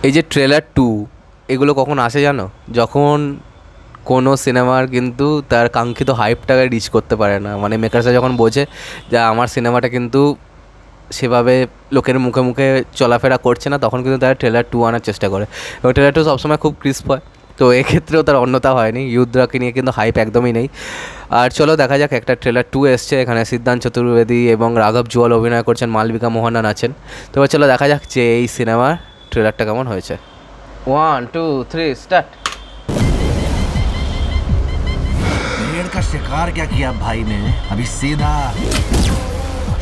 এই যে ট্রেলার 2 এগুলো কখন আসে জানো? যখন কোনো সিনেমার কিন্তু তার কাঙ্ক্ষিত হাইপটাকে রিচ করতে পারে না, মানে মেকার্সরা যখন বোঝে যে আমার সিনেমাটা কিন্তু সেভাবে লোকের মুখে মুখে চলাফেরা করছে না, তখন কিন্তু তারা ট্রেলার 2 আনার চেষ্টা করে। এবং ট্রেলার 2 সবসময় খুব ক্রিস্প হয়, তো এক্ষেত্রেও তার অন্যতা হয়নি। ইউদ্রাকে নিয়ে কিন্তু হাইপ একদমই নেই। আর চলো দেখা যাক, একটা ট্রেলার 2 এসছে, এখানে সিদ্ধান্ত চতুর্বেদী এবং রাঘব জুয়াল অভিনয় করছেন, মালবিকা মোহনান আছেন। তো এবার চলো দেখা যাক যে এই সিনেমার ট্রেলারটা কেমন হয়েছে। 1 2 3 স্টার্ট। भेड़ का शिकार क्या किया भाई ने? अभी सीधा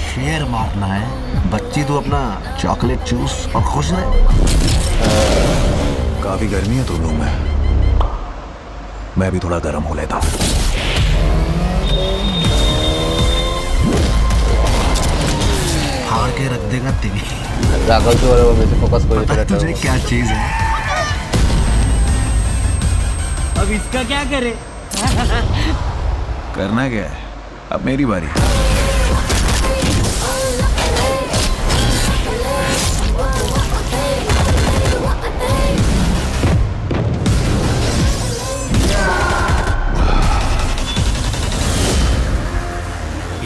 शेर मारना है। बच्ची तू अपना चॉकलेट चूस और खुश रहे। काफी गर्मी है तुम लोग में, मैं भी थोड़ा गर्म हो लेता हूँ। फाड़ के रख देगा तेरी। राघव जूवाल वैसे फोकस करिए पता है तुझे क्या चीज है? अब इसका क्या करे? करना क्या है, अब मेरी बारी।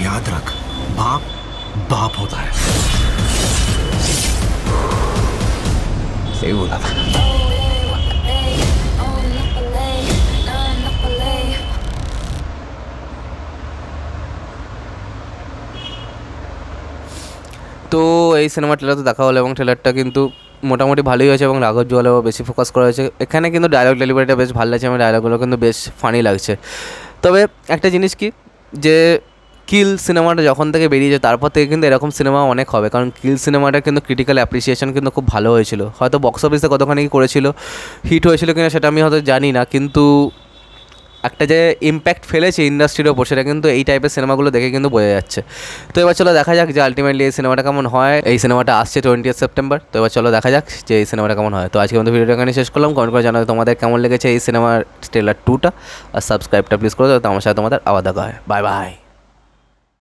याद रख, बाप बाप होता है। सही बोला था। তো এই সিনেমা ট্রেলার তো দেখা হলো এবং ট্রেলারটা কিন্তু মোটামুটি ভালোই হয়েছে এবং রাঘব জুয়ালেও বেশি ফোকাস করা হয়েছে এখানে, কিন্তু ডায়লগ ডেলিভারিটা বেশ ভালো লাগছে এবং ডায়লগগুলো কিন্তু বেশ ফানি লাগছে। তবে একটা জিনিস কি, যে কিল সিনেমাটা যখন থেকে বেরিয়েছে তারপর থেকে কিন্তু এরকম সিনেমা অনেক হবে, কারণ কিল সিনেমাটা কিন্তু ক্রিটিক্যাল অ্যাপ্রিসিয়েশন কিন্তু খুব ভালো হয়েছিল। হয়তো বক্স অফিসে কতখানি করেছিল, হিট হয়েছিল কিনা সেটা আমি হয়তো জানি না, কিন্তু একটা যে ইম্প্যাক্ট ফেলেছে ইন্ডাস্ট্রির ওপর সেটা কিন্তু এই টাইপের সিনেমাগুলো দেখে কিন্তু বোঝা যাচ্ছে। তো এবার চলো দেখা যাক যে আলটিমেটলি এই সিনেমাটা কেমন হয়। এই সিনেমাটা আসছে 20 সেপ্টেম্বর। তো এবার চলো দেখা যাক যে এই সিনেমাটা কেমন হয়। তো আজকে আমাদের ভিডিওটা এখানে শেষ করলাম। কমেন্ট করে জানাবে তোমাদের কেমন লেগেছে এই সিনেমার ট্রেলার 2টা, আর সাবস্ক্রাইবটা প্লিজ করে দাও। তো আমার সাথে তোমাদের আবার দেখা হয়। Bye bye.